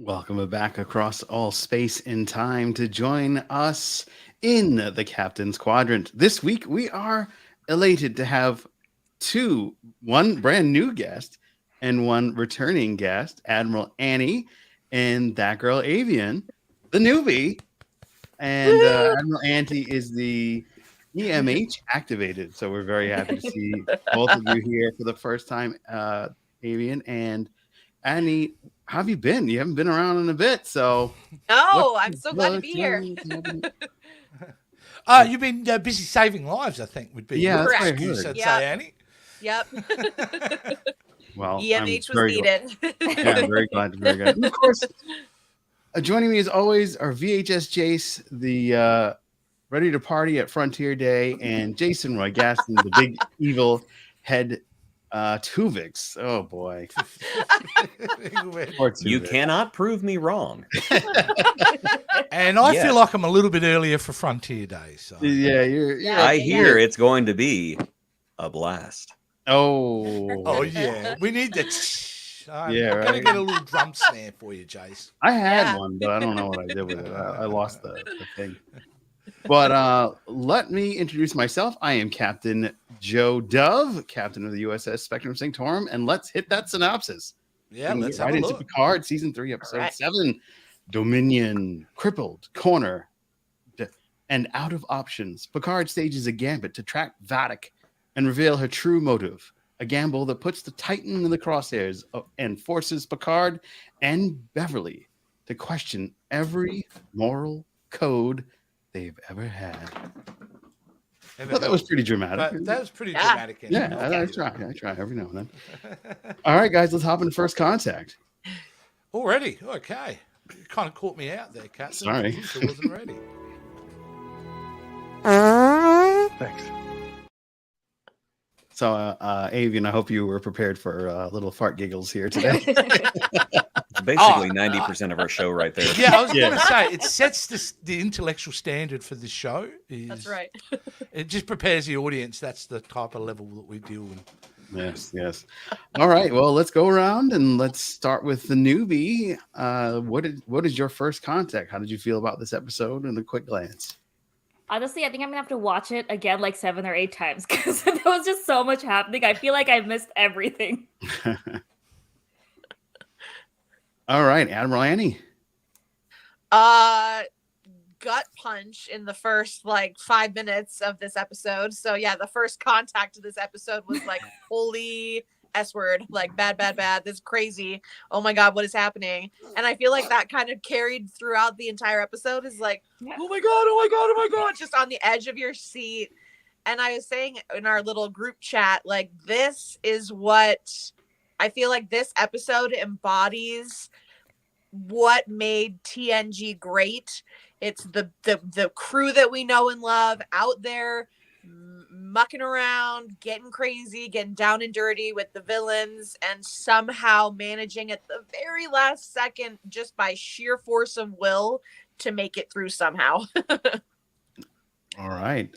Welcome back across all space and time to join us in the Captain's Quadrant. This week, we are elated to have one brand new guest and one returning guest, Admiral Annie and that girl Avian, the newbie. And Admiral Annie is the EMH activated. So we're very happy to see both of you here for the first time, Avian and Annie. How have you been? You haven't been around in a bit, so. Oh, I'm so glad to be here. You've been busy saving lives, I think, would be your excuse, I'd say, Annie. Yep. Well, EMH was needed. Yeah, very glad. Very good. And of course, joining me as always are VHS Jace, the ready to party at Frontier Day, and Jason Roy Gaston, the big evil head Tuvix. Oh boy. You cannot prove me wrong. And I feel like I'm a little bit earlier for Frontier Day. So yeah. I hear it's going to be a blast. Oh yeah. We need the I'm right. gonna get a little drum snare for you, Jace. I had one, but I don't know what I did with it. I lost the thing. But let me introduce myself. I am Captain Joe Dove, captain of the USS Spectrum Sanctorum, and let's hit that synopsis. Yeah, let's right into Picard, season 3, episode 7. Dominion, crippled, corner, and out of options. Picard stages a gambit to track Vadic and reveal her true motive. A gamble that puts the Titan in the crosshairs and forces Picard and Beverly to question every moral code they've ever had. That was pretty dramatic. That was pretty dramatic. Yeah, I try every now and then. All right, guys, let's hop into first contact. Already? Okay. You kind of caught me out there, Kat. Sorry. I wasn't ready. Thanks. So, Avian, I hope you were prepared for little fart giggles here today. It's basically 90% of our show right there. Yeah, I was going to say, it sets the intellectual standard for this show. That's right. It just prepares the audience. That's the type of level that we deal with. Yes. All right, well, let's go around and let's start with the newbie. What is your first contact? How did you feel about this episode in a quick glance? Honestly, I think I'm going to have to watch it again like 7 or 8 times because there was just so much happening. I feel like I missed everything. All right, Admiral Annie. Gut punch in the first 5 minutes of this episode. So yeah, the first contact of this episode was like, holy S word, bad. This is crazy. Oh my God, what is happening? And I feel like that kind of carried throughout the entire episode is like, oh my God, just on the edge of your seat. And I was saying in our little group chat, this is what I feel like this episode embodies what made TNG great. It's the crew that we know and love out there mucking around, getting crazy, getting down and dirty with the villains, and somehow managing at the very last second, just by sheer force of will, to make it through somehow. All right.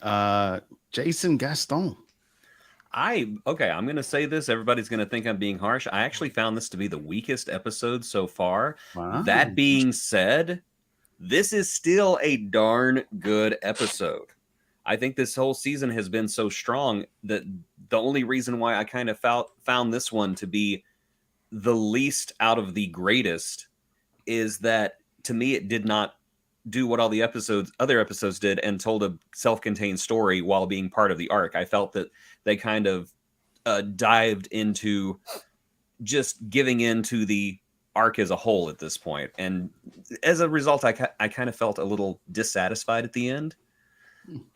Jason Gaston. I'm going to say this. Everybody's going to think I'm being harsh. I actually found this to be the weakest episode so far. Wow. That being said, this is still a darn good episode. I think this whole season has been so strong that the only reason why I kind of found this one to be the least out of the greatest is that, to me, it did not do what all the other episodes did and told a self-contained story while being part of the arc. I felt that they kind of dived into just giving into the arc as a whole at this point. And as a result, I kind of felt a little dissatisfied at the end.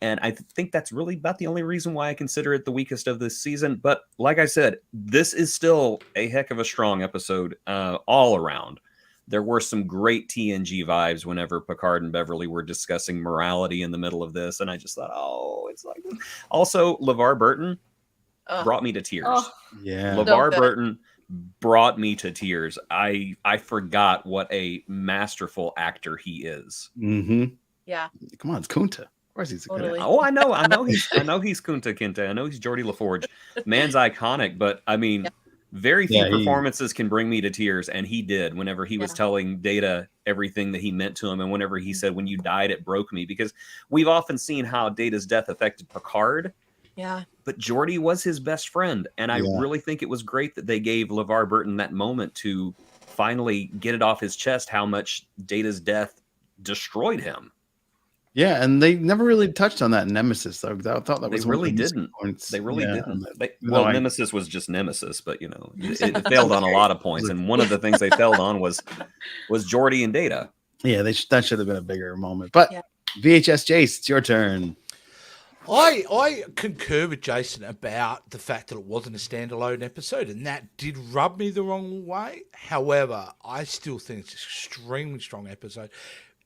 And I think that's really about the only reason why I consider it the weakest of this season. But like I said, this is still a heck of a strong episode all around. There were some great TNG vibes whenever Picard and Beverly were discussing morality in the middle of this. And I just thought, it's like this. Also, LeVar Burton brought me to tears. Yeah. LeVar Burton brought me to tears. I forgot what a masterful actor he is. Mm-hmm. Yeah. Come on, it's Kunta. Of course he's a good actor. Oh, I know he's Kunta Kinte. I know he's Geordie LaForge. Man's iconic, but I mean, Very few Yeah, he- performances can bring me to tears, and he did whenever he was Yeah. telling Data everything that he meant to him, and whenever he said, "When you died, it broke me," because we've often seen how Data's death affected Picard, Yeah. but Geordi was his best friend, and I Yeah. really think it was great that they gave LeVar Burton that moment to finally get it off his chest how much Data's death destroyed him. Yeah, and they never really touched on that in Nemesis. I thought that They was one of really the missing didn't. points. They really Yeah, didn't. even Well, though I- Nemesis was just Nemesis, but it failed on a lot of points, and one of the things they failed on was Geordi and Data. Yeah, that should have been a bigger moment. But Yeah. VHS Jace, it's your turn. I concur with Jason about the fact that it wasn't a standalone episode, and that did rub me the wrong way. However, I still think it's an extremely strong episode.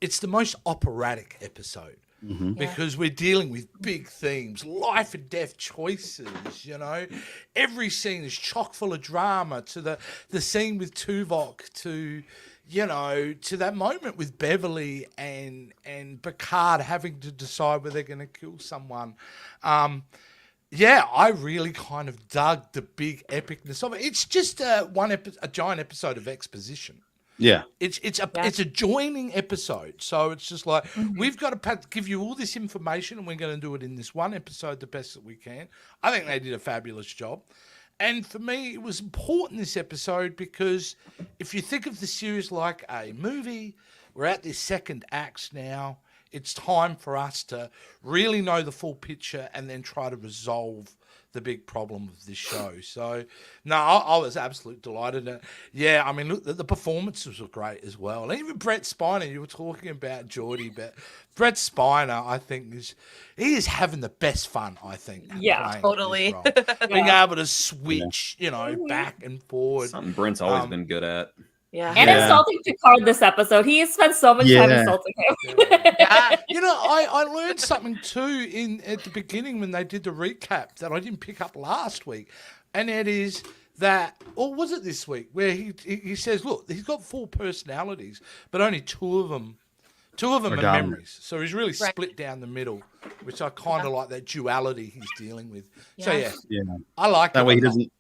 It's the most operatic episode Mhm. Yeah. because we're dealing with big themes, life and death choices, Every scene is chock full of drama, to the scene with Tuvok, to that moment with Beverly and Picard having to decide whether they're going to kill someone. I really kind of dug the big epicness of it. It's just a giant episode of exposition. Yeah. It's a joining episode, so it's just like we've got to give you all this information, and we're going to do it in this one episode the best that we can. I think they did a fabulous job, and for me, it was important this episode because if you think of the series like a movie, we're at this second act now. It's time for us to really know the full picture and then try to resolve the big problem of this show. So, no, I was absolutely delighted. Yeah, I mean, look, the performances were great as well. And even Brett Spiner, you were talking about Geordi, but Brett Spiner, I think, he is having the best fun, I think. Yeah, playing totally. this role. Being Yeah. able to switch, back and forward. Something Brent's always Um, been good at. Yeah. And Yeah. insulting Picard this episode. He spent so much time Yeah. insulting him. Yeah. I learned something too at the beginning when they did the recap that I didn't pick up last week, and it is that, or was it this week, where he says, look, he's got 4 personalities, but only two of them are dominant. memories. So he's really Right. split down the middle, which I kind of like that duality he's dealing with. So Yeah. yeah, Yeah. I like That it way a he lot. doesn't.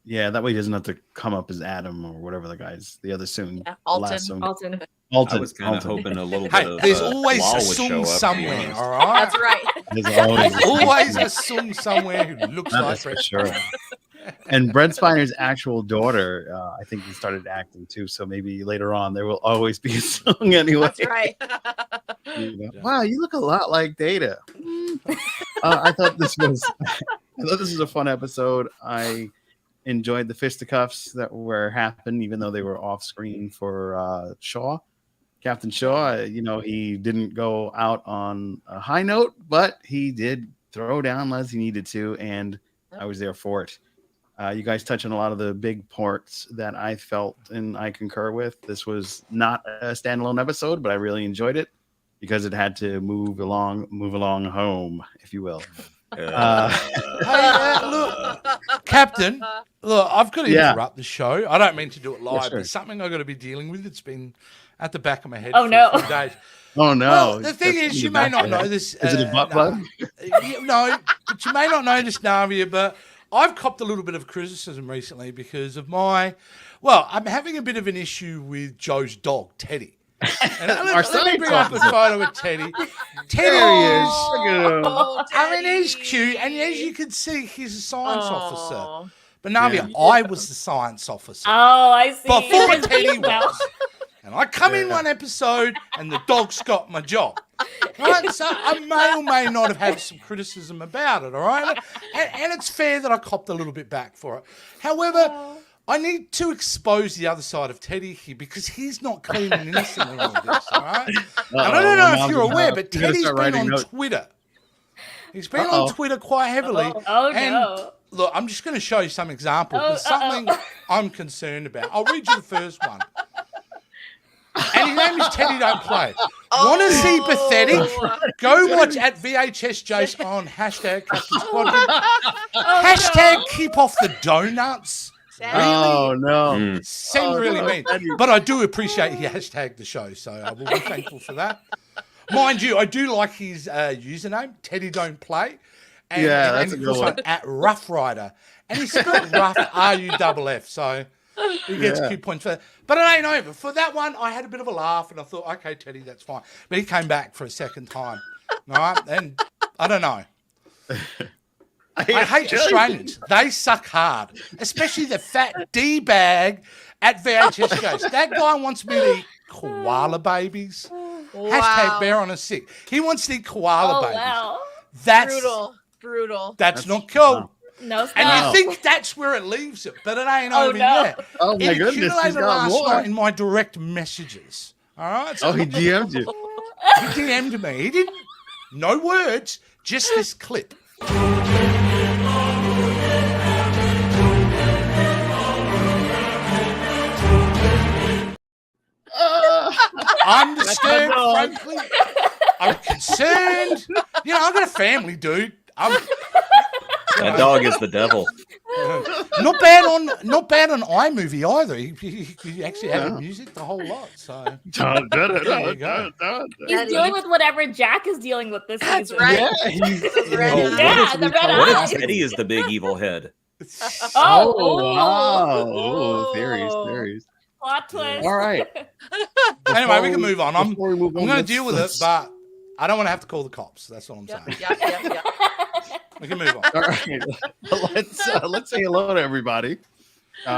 Yeah, that way he doesn't have to come up as Adam or whatever the other soon. Yeah, the last Alton. soon. Alton. Alton. I was kind of Alton. hoping a little bit Hey, of there's always Lal a would show Sung up, to be somewhere, honest. all right? That's right. There's always, There's always a Sung somewhere who looks That like is for Brett sure. Spiner. And Brent Spiner's actual daughter, I think he started acting too. So maybe later on there will always be a song anyway. That's right. Yeah. Wow, you look a lot like Data. I thought this was a fun episode. I enjoyed the fisticuffs that were happening, even though they were off screen for Shaw. Captain Shaw, he didn't go out on a high note, but he did throw down as he needed to, and I was there for it. You guys touch on a lot of the big parts that I felt and I concur with. This was not a standalone episode, but I really enjoyed it because it had to move along home, if you will. Look, Captain, look, I've got to Yeah. interrupt the show. I don't mean to do it live, sure. but something I've got to be dealing with. It's been at the back of my head Oh, for no. a few days. Oh no! Well, the thing That's is, in you the may not back know this. Is it a butt no. plug? No, but you may not know this, Navia, but I've copped a little bit of criticism recently because of I'm having a bit of an issue with Joe's dog, Teddy. And Our let me science bring up a officer. photo of Teddy. Teddy There he is. is. Look at him. Oh, I mean, he's Teddy. cute, and as you can see, he's a science officer. Oh. But Navia, Yeah. I was the science officer. Oh, I see. Before His Teddy piece now. was. And I come in Yeah. one episode and the dog's got my job. Right? So I may or may not have had some criticism about it, all right? And it's fair that I copped a little bit back for it. However, I need to expose the other side of Teddy here because he's not clean and innocent in all this, all right? And I don't know if you're aware, but Teddy's been on Twitter. He's been on Twitter quite heavily. Oh, and no. Look, I'm just going to show you some examples. There's something I'm concerned about. I'll read you the first one. And his name is Teddy Don't Play. Want to see pathetic? Go watch at VHS Jace on hashtag Captain Squadron. Hashtag keep off the donuts. Oh no! Seemed Oh, really no, mean. Teddy. But I do appreciate he hashtagged the show, so I will be thankful for that. Mind you, I do like his username, Teddy Don't Play. And, Yeah, and, that's and a good one. at Rough Rider. And he spelled rough R-U-F-F, so he gets Yeah. a few points for that. But it ain't over. For that one, I had a bit of a laugh, and I thought, okay, Teddy, that's fine. But he came back for a second time. All right? And I don't know. I hate Australians. They suck hard, especially the fat D-bag at VHS shows. That guy wants me to eat koala babies. Hashtag bear on a sick. He wants to eat koala babies. Wow. That's Brutal. That's not cool. Wow. No, it's And not. you think that's where it leaves it, but it ain't Oh, over no. yet. Oh my It goodness, he's accumulated got last more. night in my direct messages. All right? So Oh, he DM'd you. he DM'd me. He didn't, no words, just this clip. I'm disturbed, frankly. I'm concerned. You know, I've got a family, dude. That dog is the devil. Not bad on iMovie either. He actually had music the whole lot. So there you go. He's dealing with whatever Jack is dealing with this That's season. right. Yeah, he's, Red Yeah, the red What eyes. if Teddy is the big evil head? Oh, wow. Oh, theories. Plot twist. All right. Anyway, we can move on. I'm Before we move on, going to let's- deal with it, let's- but I don't want to have to call the cops. That's all I'm saying. Yep. We can move on. All right, let's say hello to everybody.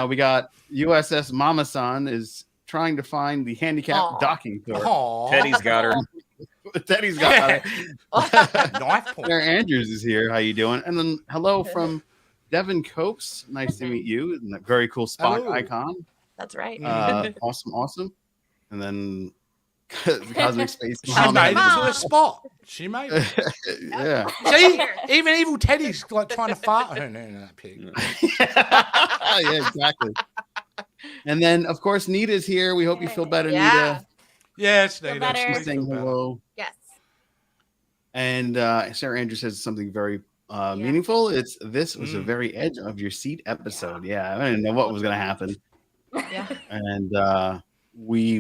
We got USS Mama-san is trying to find the handicapped Aw. docking port. Aw. Teddy's got her. Teddy's got it. Knife point. Sarah Andrews is here. How you doing? And then hello from Devin Copes. Nice to meet you. And that very cool Spock Hello. icon. That's right. Awesome. And then Cosmic Space She Mom. made it to a spot. She made it. Yeah. See, even evil Teddy's like trying to fart her in that pig. Yeah, exactly. And then, of course, Nita's here. We hope you feel better, Yeah. Nita. Yes, Feel Nita. better. She's saying hello. Yes. And Sarah Andrews says something very meaningful. This was a very edge of your seat episode. Yeah, I didn't know what was going to happen. Yeah. And we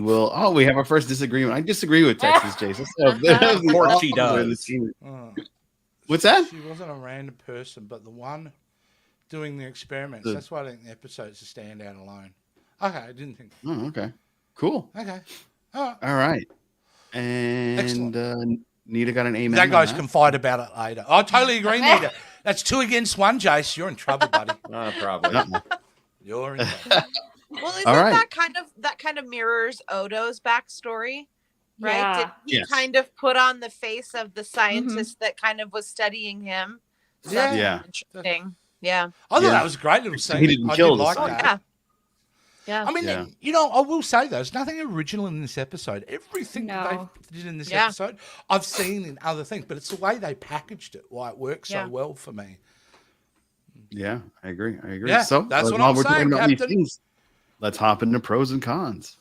have our first disagreement. I disagree with Texas Jason. So, Of course she does. What's that? She wasn't a random person, but the one doing the experiments. That's why I think the episode's a standout alone. Okay, I didn't think. Oh, okay. Cool. Okay. All right. And Excellent. Nita got an amen. That on guy's can fight about it later. I totally agree, Nita. That's 2 against 1, Jace. You're in trouble, buddy. Probably. You're in trouble. Well, isn't All right. that kind of mirrors Odo's backstory? Right? Yeah. Did he Yes. kind of put on the face of the scientist that kind of was studying him? So that's Yeah. interesting. Yeah. I thought Yeah. that was a great little So scene. he didn't I kill did the like scientist. that. Yeah. I mean, Yeah. you know, I will say there's nothing original in this episode. Everything that No. they did in this Yeah. episode, I've seen in other things, but it's the way they packaged it, why it works Yeah. so well for me. Yeah, I agree. Yeah, So that's what while I'm we're saying, talking about these Captain. things, let's hop into pros and cons.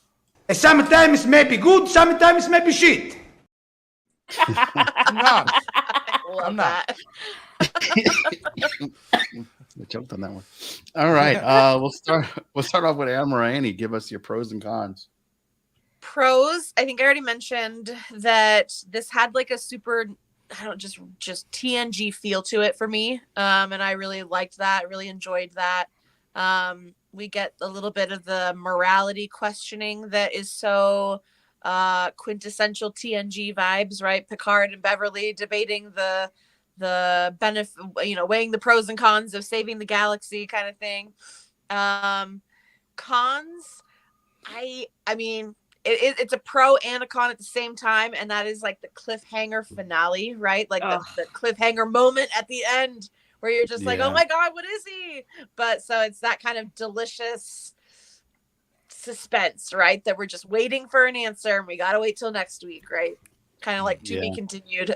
Sometimes maybe good, sometimes maybe shit. I'm not. I love I'm not. that. I choked on that one. All right. We'll start off with Amarani. Give us your pros and cons. Pros, I think I already mentioned that this had like a super just TNG feel to it for me. And I really liked that, really enjoyed that. We get a little bit of the morality questioning that is so quintessential TNG vibes, right? Picard and Beverly debating the benefit, weighing the pros and cons of saving the galaxy kind of thing. Cons, I mean, it's a pro and a con at the same time, and that is like the cliffhanger finale, right? Like the cliffhanger moment at the end where you're just like, Yeah. oh my god, what is he? But so it's that kind of delicious suspense, right? That we're just waiting for an answer, and we gotta wait till next week, right? Kind of like to be continued.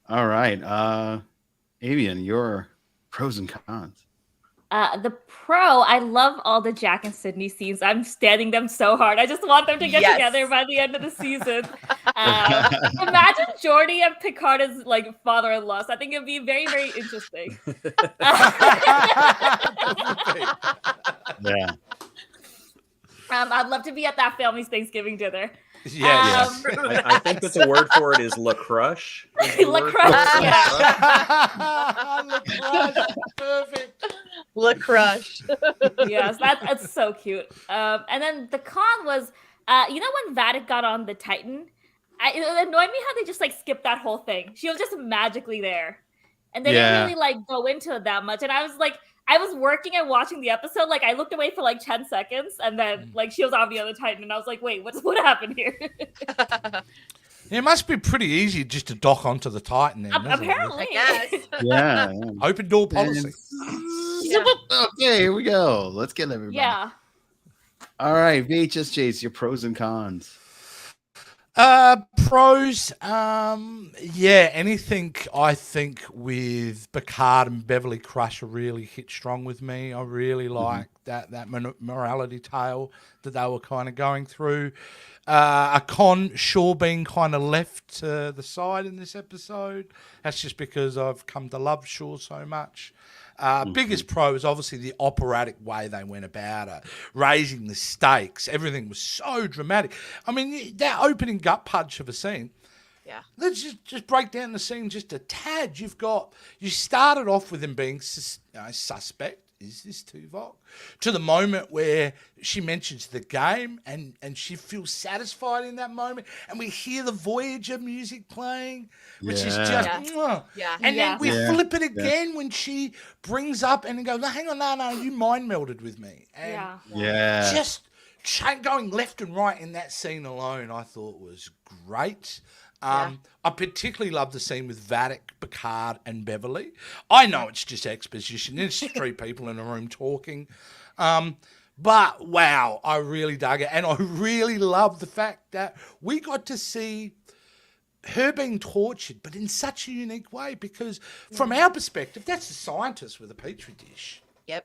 All right. Avian, your pros and cons. The pro, I love all the Jack and Sydney scenes. I'm standing them so hard. I just want them to get Yes. together by the end of the season. Imagine Geordi and Picard as like father-in-law. So I think it'd be very, very interesting. Yeah. I'd love to be at that family's Thanksgiving dinner. Yes. I think that the word for it is La Crush. La Crush, yeah. La Crush. Perfect. La Crush. Yes, that's so cute. And then the con was, you know, when Vatic got on the Titan, it annoyed me how they just like skipped that whole thing. She was just magically there, and they didn't really like go into it that much. And I was like, I was working and watching the episode. Like I looked away for like 10 seconds, and then like she was on the other Titan, and I was like, wait, what happened here? It must be pretty easy just to dock onto the Titan then, doesn't Apparently, Yes. Yeah. it? Open door policy. Yeah. Okay, here we go. Let's get everybody. yeah. All right, VHS Chase, your pros and cons. Pros, anything I think with Picard and Beverly Crusher really hit strong with me. I really like that morality tale that they were kind of going through. A con, Shaw being kind of left to the side in this episode. That's just because I've come to love Shaw so much. Biggest pro is obviously the operatic way they went about it, raising the stakes. Everything was so dramatic. I mean, that opening gut punch of a scene. Yeah. Let's just break down the scene just a tad. You started off with him being suspect. Is this Tuvok? To the moment where she mentions the game and she feels satisfied in that moment. And we hear the Voyager music playing, which is just... Yeah. And then we Yeah. flip it again when she brings up and goes, no, hang on, no, you mind melded with me. And Yeah. just going left and right in that scene alone, I thought was great. I particularly love the scene with Vatic, Picard, and Beverly. I know it's just exposition. There's three people in a room talking. But wow, I really dug it. And I really love the fact that we got to see her being tortured, but in such a unique way, because from our perspective, that's a scientist with a petri dish. Yep.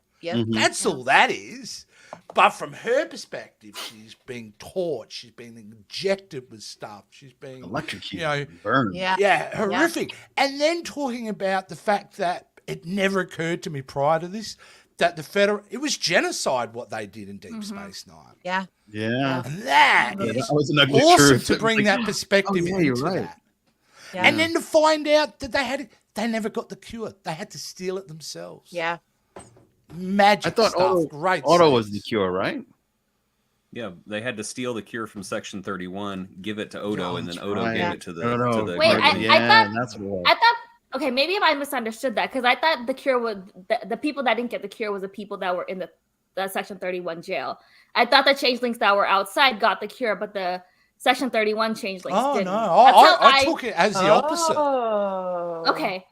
That's all that is. But from her perspective, she's being tortured. She's being injected with stuff. She's being Electrocuted, burned. Yeah. Horrific. And then talking about the fact that it never occurred to me prior to this that it was genocide what they did in Deep Space Nine. Yeah. Yeah. And that is that was an ugly awesome truth. to bring that perspective you're into right. that. Yeah. And then to find out that they never got the cure. They had to steal it themselves. Yeah. Magic I thought stuff. Great Otto stuff. was the cure, right? Yeah, they had to steal the cure from Section 31, give it to Odo, and then Odo right. gave it to the. Odo. To the Wait, Guardian. That's what. I thought, okay, maybe I misunderstood that, because I thought the cure was the people that didn't get the cure was the people that were in the Section 31 jail. I thought the changelings that were outside got the cure, but the Section 31 changelings didn't. No, That's how I took it as the opposite. Oh. Okay.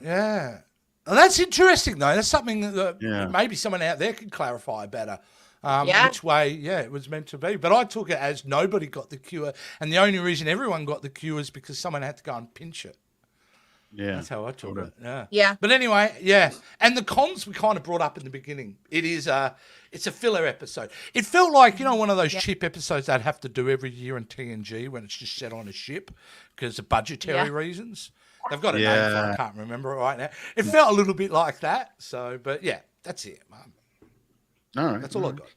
Yeah. Well, that's interesting, though. That's something that Yeah. maybe someone out there could clarify better. Yeah. Which way, it was meant to be. But I took it as nobody got the cure. And the only reason everyone got the cure is because someone had to go and pinch it. Yeah. That's how I took it. Yeah. Yeah. But anyway, yeah. And the cons we kind of brought up in the beginning. It's a filler episode. It felt like, one of those cheap episodes they'd have to do every year in TNG when it's just set on a ship because of budgetary reasons. They've got a name for it. I can't remember it right now. It felt a little bit like that. So, but yeah, that's it, man. All right. That's all I got.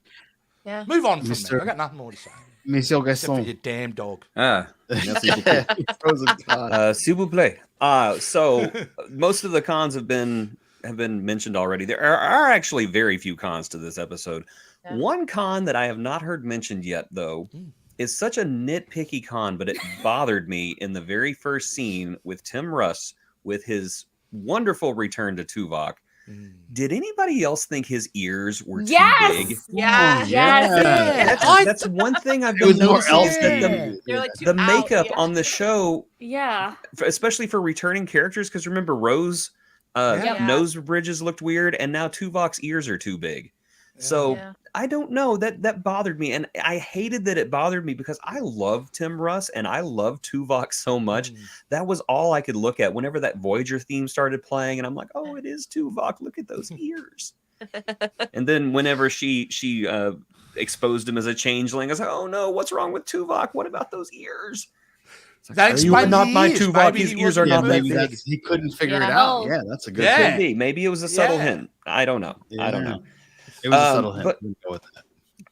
Yeah. Move on from Mr. there. I got nothing more to say. Monsieur Except for Gaston. your damn dog. Merci beaucoup. Pros and cons. S'il vous plaît. So most of the cons have been mentioned already. There are actually very few cons to this episode. Yeah. One con that I have not heard mentioned yet, though, is such a nitpicky con, but it bothered me in the very first scene with Tim Russ with his wonderful return to Tuvok. Did anybody else think his ears were too big? Yeah. That's one thing I've It been was more noticing is that elfy. They're like too the makeup out, on the show, Yeah. especially for returning characters, because remember Rose nose bridges looked weird, and now Tuvok's ears are too big. So Yeah. I don't know, that bothered me, and I hated that it bothered me because I love Tim Russ and I love Tuvok so much. That was all I could look at whenever that Voyager theme started playing, and I'm like, oh, it is Tuvok. Look at those ears. And then whenever she exposed him as a changeling, I was like, oh no, what's wrong with Tuvok? What about those ears? That You are explains not the my ears. Tuvok. Maybe His he ears are wasn't not that Maybe big. he couldn't figure Yeah. it out. Oh. Yeah, that's a good Yeah. thing. Maybe it was a subtle Yeah. hint. I don't know. I don't Yeah. know. It was a subtle hint. but- We'll go with that.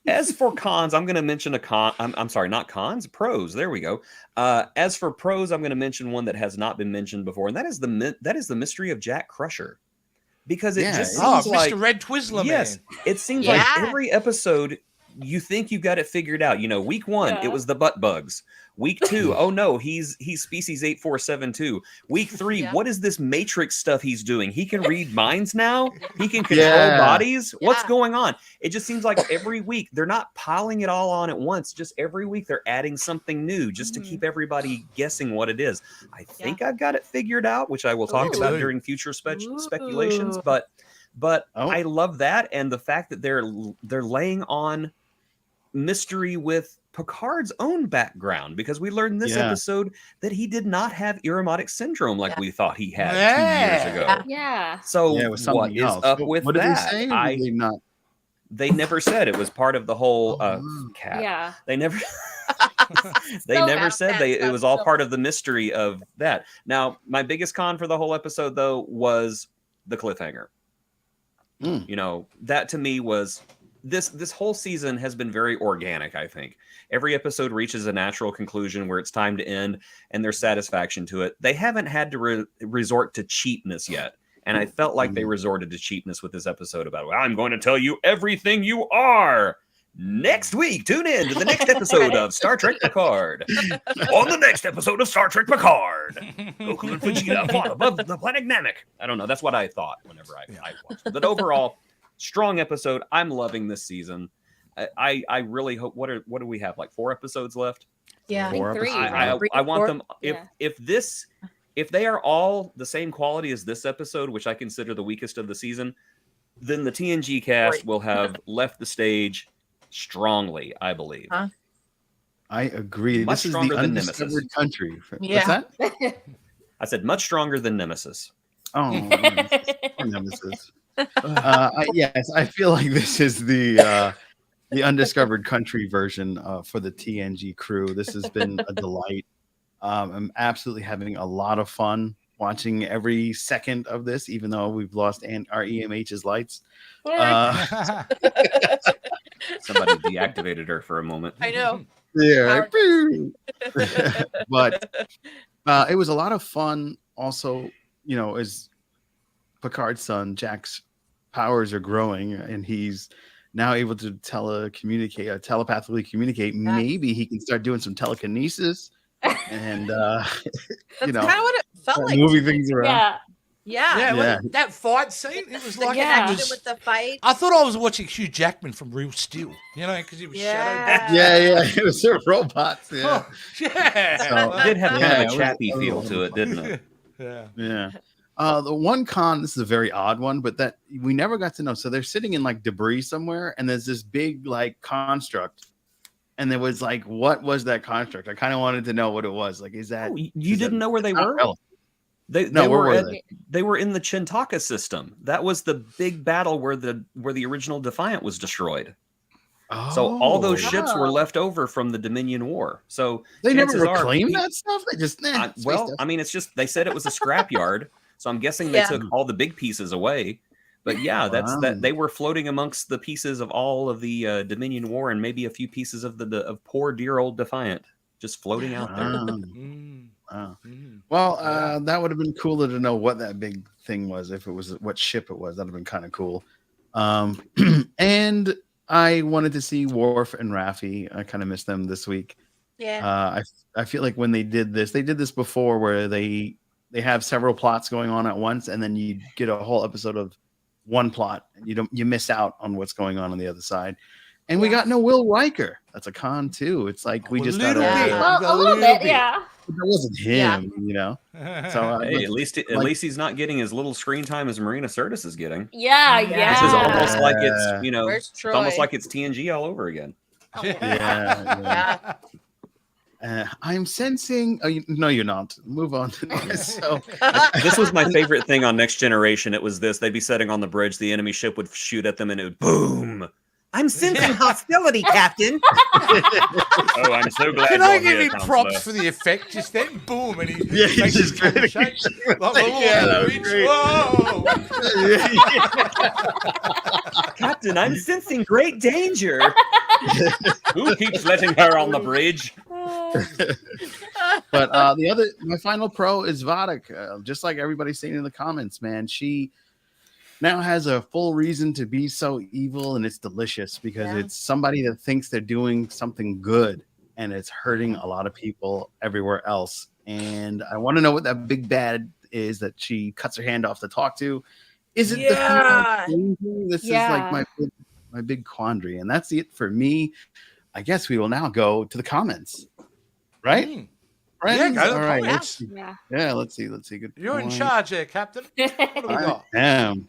As for cons, I'm going to mention a con. I'm sorry, not cons, pros. There we go. As for pros, I'm going to mention one that has not been mentioned before, and that is the mystery of Jack Crusher, because it just seems like Mr. Red Twizzler, yes, man. it seems like every episode you think you got it figured out. You know, week 1 it was the butt bugs. Week 2, oh no, he's species 8472. Week 3, what is this Matrix stuff he's doing? He can read minds now. He can control bodies. What's going on? It just seems like every week they're not piling it all on at once. Just every week they're adding something new just to keep everybody guessing what it is. I think I've got it figured out, which I will talk about during future speculations. But I love that, and the fact that they're laying on mystery with Picard's own background, because we learned in this episode that he did not have Irumodic syndrome like we thought he had 2 years ago. Yeah. So what is up with what that? Did they say? They never said it was part of the whole cat. Yeah. They never never said it was all part of the mystery of that. Now, my biggest con for the whole episode though was the cliffhanger. You know, that to me was this whole season has been very organic, I think. Every episode reaches a natural conclusion where it's time to end, and there's satisfaction to it. They haven't had to resort to cheapness yet. And I felt like they resorted to cheapness with this episode about, well, I'm going to tell you everything you are. Next week, tune in to the next episode of Star Trek Picard. On the next episode of Star Trek Picard, Goku and Vegeta fought above the planet Namek. I don't know. That's what I thought whenever I watched it. But overall, strong episode. I'm loving this season. I really hope. What do we have? Like 4 episodes left? Yeah, 4 3. episodes. I want them. If they are all the same quality as this episode, which I consider the weakest of the season, then the TNG cast will have left the stage strongly, I believe. I agree. Much this is stronger the than undiscovered Nemesis. country. Yeah. What's that? I said much stronger than Nemesis. Oh, Nemesis. Yes, I feel like this is the undiscovered country version for the TNG crew. This has been a delight. I'm absolutely having a lot of fun watching every second of this, even though we've lost our EMH's lights. Somebody deactivated her for a moment. I know. Yeah. But it was a lot of fun. Also, you know, as Picard's son, Jack's powers are growing, and he's now able to telepathically communicate. Maybe he can start doing some telekinesis and That's you know, kind of what it felt like. moving things around. Yeah. Yeah. That fight scene, it was like Connection with the fight. I thought I was watching Hugh Jackman from Real Steel, you know, because he was shadowed. Yeah, it was the robots. Yeah, Oh, yeah. So- It did have kind of it a was chappy a feel little to it, didn't it? Yeah. The one con, this is a very odd one, but that we never got to know. So they're sitting in like debris somewhere, and there's this big like construct, and there was like, what was that construct? I kind of wanted to know what it was. Like, is that You didn't know where they were? They No, where were they? They were in the Chintaka system. That was the big battle where the original Defiant was destroyed. So all those ships were left over from the Dominion War. So They never chances are reclaimed that stuff. They just I mean, it's just they said it was a scrapyard. So I'm guessing they took all the big pieces away. But yeah, that's that. They were floating amongst the pieces of all of the Dominion War and maybe a few pieces of of poor dear old Defiant just floating out there. Wow. Well, that would have been cooler to know what that big thing was. If it was what ship it was, that'd have been kind of cool. And I wanted to see Worf and Raffi. I kind of missed them this week. Yeah. I feel like when they did this before, where they have several plots going on at once, and then you get a whole episode of one plot, and you miss out on what's going on the other side. And we got no Will Riker. That's a con too. It's like we just got a little bit, yeah. That wasn't him, you know. So hey, at least he's not getting as little screen time as Marina Sirtis is getting. Yeah. This is almost like it's Where's it's Troy? almost like it's TNG all over again. Yeah. I'm sensing. Oh, no, you're not. Move on. So this was my favorite thing on Next Generation. It was this: they'd be sitting on the bridge, the enemy ship would shoot at them, and it would boom. I'm sensing hostility, Captain. Oh, I'm so glad. Can you're I give here, him props for the effect? Just then, boom, and he he makes just his head kinda shake. Like, that was great. Whoa! Captain, I'm sensing great danger. Who keeps letting her on the bridge? But my final pro is Vadik. Just like everybody's saying in the comments, man, she now has a full reason to be so evil, and it's delicious because it's somebody that thinks they're doing something good, and it's hurting a lot of people everywhere else. And I want to know what that big bad is that she cuts her hand off to talk to. Is it the female? This is like my big quandary, and that's it for me. I guess we will now go to the comments, right? Friends? Yeah, go to the all right. comments. Let's see. Good. You're in point. charge there, Captain. What do we got? I am.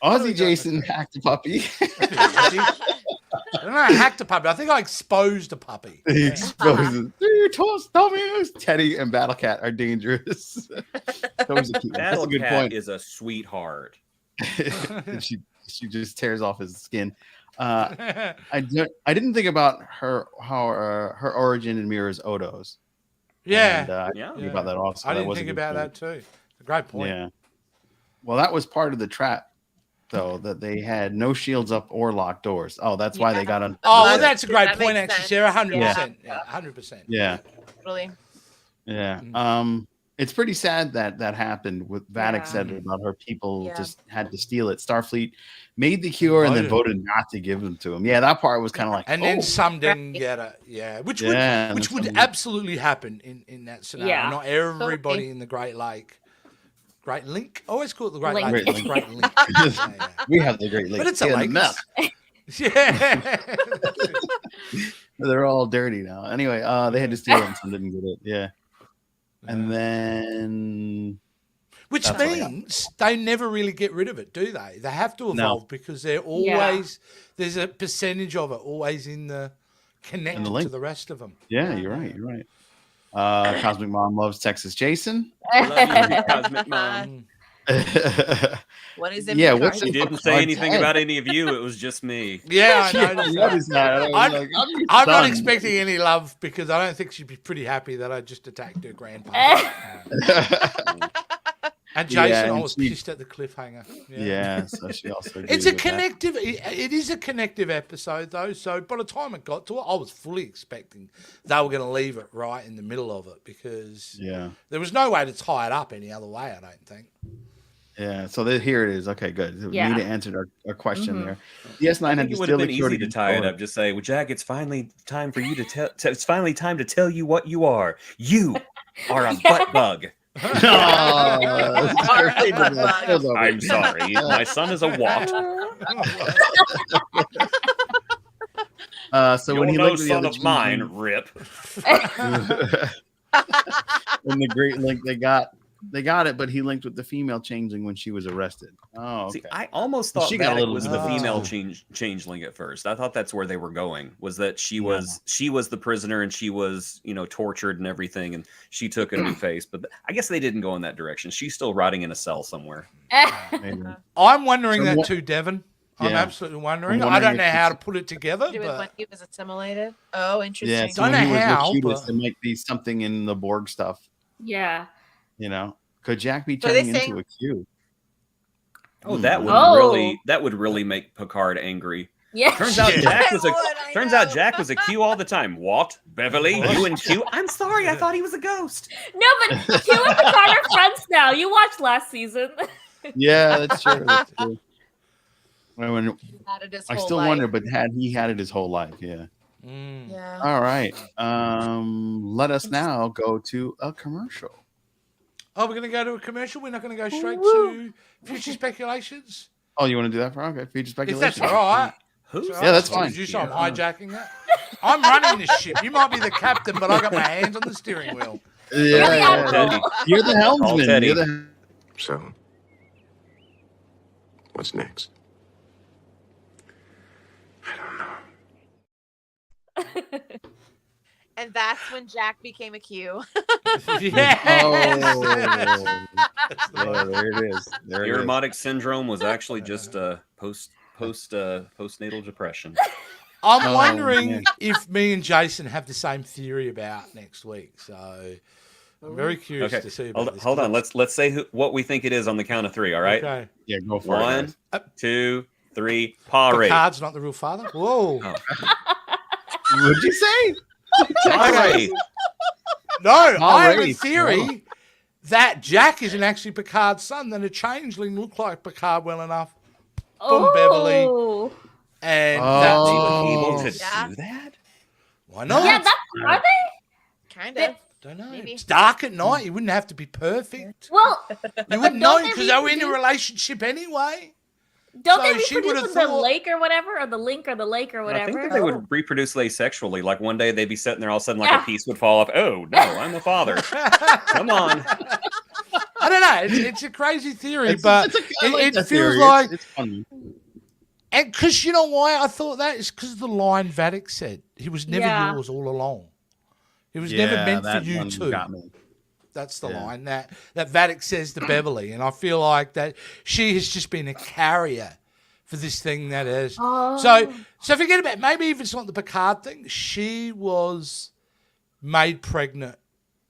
Aussie Jason hacked a puppy. I don't know, I hacked a puppy. I think I exposed a puppy. He exposes. Tell me Teddy and Battle Cat are dangerous. That was a cute. That's Battle a good Cat point. is a sweetheart. And she just tears off his skin. I didn't think about her origin in Mirror's Odo's. Yeah. And, I think about that also. I That didn't was a think good about point. that too. A great point. Yeah. Well, that was part of the trap, though, that they had no shields up or locked doors. Oh, that's why they got on. Oh, well, that's a great That point, makes actually, sense. Sarah. 100%. Yeah, 100%. Yeah. Totally. Yeah. It's pretty sad that happened. What Vatic said about her people just had to steal it. Starfleet made the cure and then voted not to give them to him. Yeah, that part was kind of like, and then some didn't get it. Yeah, which would absolutely happen in that scenario. Yeah. Not everybody in the Great Lake. Great Link? I always call it the Great Lake. Great It's Link. Great Link. Yeah. We have the Great Lake. But it's a lake. Yeah. They're all dirty now. Anyway, they had to steal it and some didn't get it. Yeah. And then Which means they never really get rid of it, do they? They have to evolve because they're always there's a percentage of it always in the connected to the rest of them. Yeah, you're right. You're right. Cosmic Mom loves Texas Jason. I love you, Cosmic Mom. What is it? Yeah, She didn't say anything about any of you. It was just me. Yeah, I noticed that. I'm I'm not expecting any love because I don't think she'd be pretty happy that I just attacked her grandpa. And Jason, I was pissed at the cliffhanger. Yeah, so she also. It's a connective. It is a connective episode, though. So by the time it got to it, I was fully expecting they were going to leave it right in the middle of it because there was no way to tie it up any other way. I don't think. Yeah, so here it is. Okay, good. Yeah. Nita answered our question there. DS9 had It to would have steal been the cure easy to tie it up. Just say, "Well, Jack, it's finally time for you to tell. It's finally time to tell you what you are. You are a butt bug." I'm sorry. My son is a wat. So You're when he no looked at the son other of mine, Rip. in the Great Link, they got it, but he linked with the female changeling when she was arrested. Oh, okay. See, I almost thought She got a that it little was bit the of female changeling at first. I thought that's where they were going. Was that she was the prisoner and she was tortured and everything, and she took a new face. But I guess they didn't go in that direction. She's still rotting in a cell somewhere. I'm wondering that too, Devin. I'm absolutely wondering. I don't know how to put it together. Do it when But he was assimilated. Oh, interesting. Yeah, so Don't when know he was how, Locutus, but- there might be something in the Borg stuff. Yeah. Could Jack be So they turning say- into a Q? Oh, that would Oh. really make Picard angry. Yeah. Turns out Jack was It would, I turns know. out Jack was a Q all the time. What? Beverly, you and Q? I'm sorry, I thought he was a ghost. No, but Q and Picard are friends now. You watched last season. Yeah, that's true. That's true. When, Had it his I whole still life. wonder, but he had it his whole life. Yeah. Yeah. All right. Let us now go to a commercial. we're going to go to a commercial. We're not going to go straight to future speculations. Oh, you want to do that for future If speculation? that's all right. Who's Yeah, that's fine. You saw I'm hijacking that. I'm running this ship. You might be the captain, but I got my hands on the steering wheel. Yeah. Teddy. You're the helmsman. Teddy. You're the So, what's next? I don't know. And that's when Jack became a Q. Yeah. Yeah, there it is. There it is. Aromatic syndrome was actually just postnatal depression. I'm Oh, wondering man. if me and Jason have the same theory about next week. So I'm very curious Okay, to see about this. hold on. Let's say what we think it is on the count of three. All right. Okay. Yeah, go for it. One, guys. 2, 3, Pare. Picard's not the real father. Whoa. Oh. What'd you say? Pare. No, I have a Already. theory that Jack isn't actually Picard's son. Then a changeling looked like Picard well enough. From Beverly. Oh. And Oh. that's They what were able to Yeah. do that? Why not? Yeah, are they? Kind of. Don't know. Maybe. It's dark at night. You wouldn't have to be perfect. Well, You wouldn't know don't they because they were in a reproduce? relationship anyway. Don't So they she reproduce would've in the thought- lake or whatever, or the link or the lake or whatever? I think that they would reproduce asexually. Like one day they'd be sitting there, all of a sudden, like Yeah. a piece would fall off. Oh, no, I'm the father. Come on. I don't know. It's a crazy theory, but I like it that feels theory. like. It's funny. And because you know why I thought that is because of the line Vatic said. He was never Yeah. yours all along. He was never meant for that you one too. got me. That's the Yeah. line that Vatic says to Beverly. And I feel like that she has just been a carrier for this thing that is. Oh. So forget about maybe if it's not the Picard thing, she was made pregnant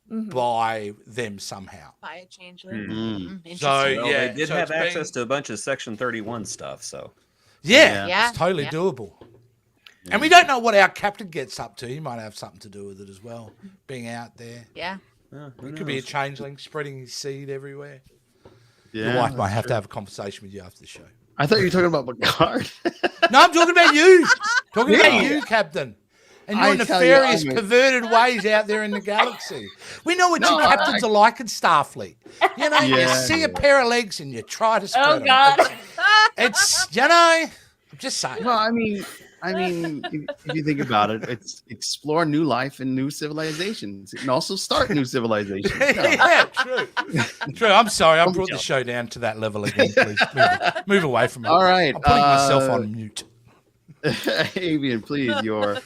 by them somehow. By a changeling. Mm. So Well, yeah, they did so have it's access been- to a bunch of Section 31 stuff, so. Yeah, Yeah. it's totally Yeah. doable. And we don't know what our captain gets up to. He might have something to do with it as well, being out there. Yeah. He could be a changeling spreading his seed everywhere. Yeah, Your wife might that's have true. to have a conversation with you after the show. I thought you were talking about Picard. No, I'm talking about you. Talking about Yeah. you, Captain. And I your tell you, nefarious, I'm a- perverted ways out there in the galaxy. We know what No, you captains are like in Starfleet. You know, you Yeah. see a pair of legs and you try to spread Oh 'em. God. It's, you know, I'm just saying. Well, I mean, if you think about it, it's explore new life and new civilizations, and also start new civilizations. No. Yeah, true. True. I'm sorry. I brought the show down to that level again. Please move away from me. All right, I'm putting myself on mute. Avian, please, your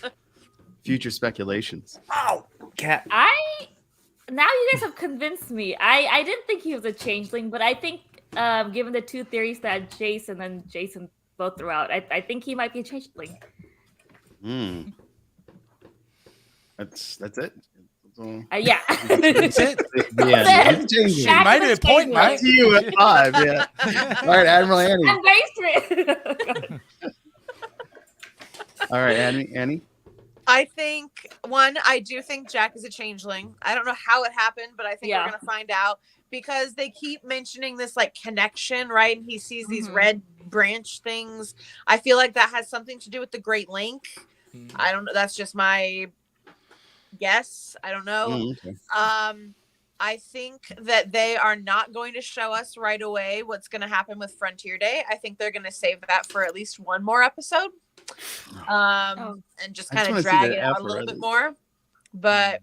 future speculations. Oh, cat. Now you guys have convinced me. I didn't think he was a changeling, but I think given the two theories that Jason and Jason both threw out, I think he might be a changeling. Hmm. That's it. That's all. Yeah. That's it. Yeah, That's it's changing. Shaq Made was it a point, changeling. mate. See you at 5. Yeah. All right, Admiral Annie. I'm very straight. All right, Annie. I think I do think Jack is a changeling. I don't know how it happened, but I think Yeah. we're gonna find out because they keep mentioning this like connection, right? And he sees these Mhm. red branch things. I feel like that has something to do with the Great Link. I don't know. That's just my guess. I don't know. Mm, okay. I think that they are not going to show us right away what's going to happen with Frontier Day. I think they're going to save that for at least one more episode, and just I just kind wanna of see drag the it out a effort little of bit it. more. But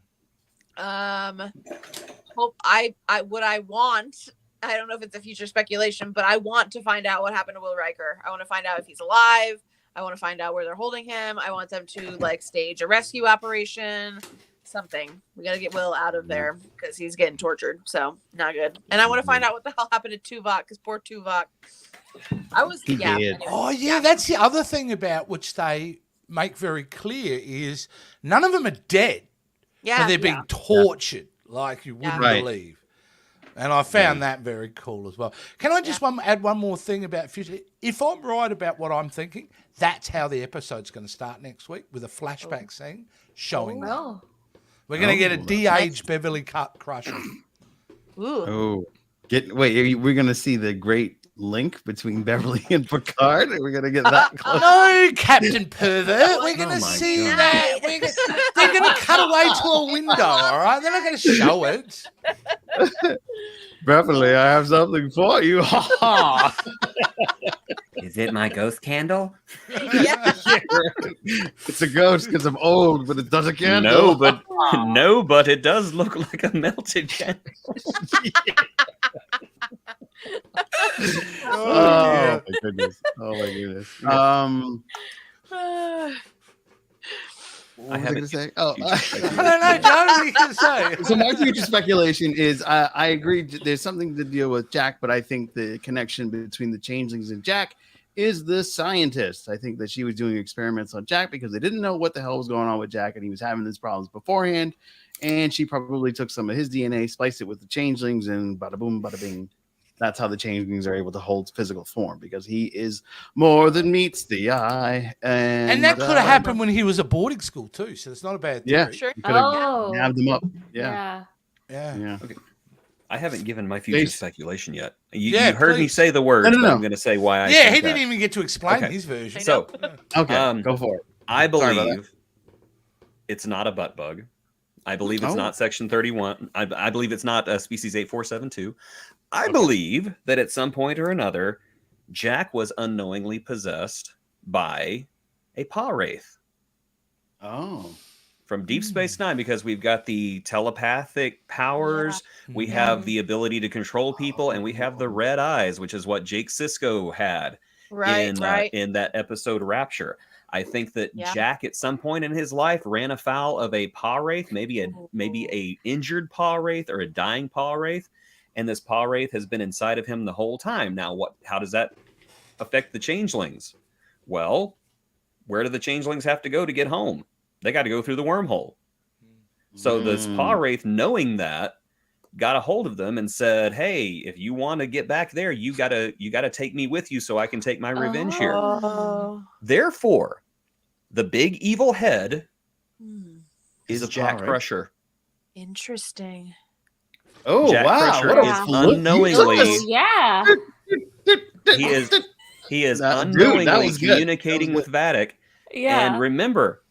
hope I want. I don't know if it's a future speculation, but I want to find out what happened to Will Riker. I want to find out if he's alive. I want to find out where they're holding him. I want them to like stage a rescue operation. Something. We got to get Will out of there because he's getting tortured. So not good. And I want to find out what the hell happened to Tuvok because poor Tuvok. He did. anyway. Oh, yeah, that's the other thing about which they make very clear is none of them are dead. Yeah. But they're being tortured like you wouldn't Right. believe. And I found that very cool as well. Can I just add one more thing about future? If I'm right about what I'm thinking, that's how the episode's going to start next week with a flashback scene showing that. Oh. We're going to get a Oh. de-aged Beverly Crusher. Ooh. Oh, we're gonna see the great link between Beverly and Picard. Are we gonna get that close? No, Captain Pervert. We're going to Oh my see God. that. They're going to cut away to a window, all right? They're not going to show it. Beverly, I have something for you. Ha ha. Is it my ghost candle? Yeah. It's a ghost because I'm old, but it does a candle. No, but it does look like a melted candle. Oh my goodness. Oh my goodness. What was I haven't gonna say? Oh, I don't know, John. What are you going to say? so my future speculation is I agree there's something to deal with Jack, but I think the connection between the changelings and Jack is the scientist. I think that she was doing experiments on Jack because they didn't know what the hell was going on with Jack and he was having these problems beforehand. And she probably took some of his DNA, spliced it with the changelings, and bada boom, bada bing. that's how the changelings are able to hold physical form, because he is more than meets the eye. And that could have happened when he was at boarding school too, so it's not a bad theory. Yeah, Sure. you could have Oh, nabbed him up. Yeah, Yeah. yeah. I haven't given my future Base- speculation yet. You, Yeah, you heard me please. say the words, No. but I'm going to say why I Yeah, think he that. didn't even get to explain Okay. his version. So Okay, go for it. I Sorry about believe it's not a butt bug. I believe it's Oh. not Section 31. I believe it's not Species 8472. I believe that at some point or another, Jack was unknowingly possessed by a paw wraith Oh, from Deep Space Nine, because we've got the telepathic powers, we Yeah. have the ability to control people, and we have the red eyes, which is what Jake Sisko had Right. in that episode Rapture. I think that Yeah. Jack at some point in his life ran afoul of a paw wraith, maybe a injured paw wraith or a dying paw wraith, and this paw wraith has been inside of him the whole time. Now, how does that affect the changelings? Well, where do the changelings have to go to get home? They got to go through the wormhole. So this paw wraith, knowing that, got a hold of them and said, "Hey, if you want to get back there, you gotta take me with you so I can take my revenge here." Oh. Therefore, the big evil head Hmm. Is is a Jack paw wraith. Crusher. Interesting. oh Jack wow! Crusher What a is flip you took unknowingly- us. yeah. He is Dude, that unknowingly was good. communicating That was with Vatic. Yeah. And remember,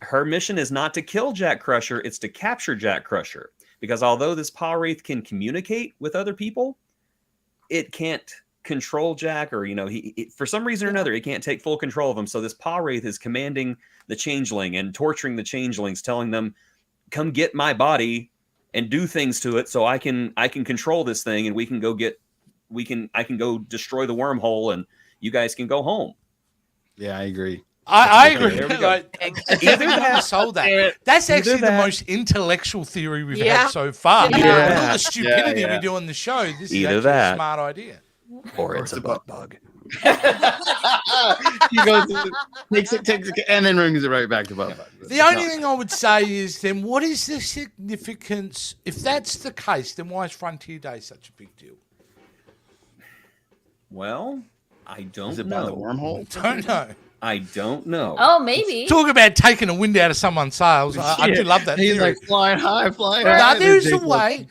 her mission is not to kill Jack Crusher, it's to capture Jack Crusher. Because although this paw wraith can communicate with other people, it can't control Jack, or for some reason or another, it can't take full control of him. So this paw wraith is commanding the changeling and torturing the changelings, telling them, "Come get my body and do things to it, so I can control this thing, and I can go destroy the wormhole, and you guys can go home." Yeah, I agree. I Okay, agree. there we go. Like, Kevin never sold that. That's Either actually the that- most intellectual theory we've Yeah. had so far. Yeah. With all Yeah. the stupidity Yeah. we do on the show, this Either is actually that. a smart idea. Or it's a butt bug. He goes, takes it, and then brings it right back to Bubba. The only thing I would say is, then what is the significance? If that's the case, then why is Frontier Day such a big deal? Well, I don't Is it by the know. wormhole? Don't know. I don't know. Oh, maybe. Talk about taking the wind out of someone's sails. I do love that He's theory. like flying high, flying Now, high. there's a Jake way,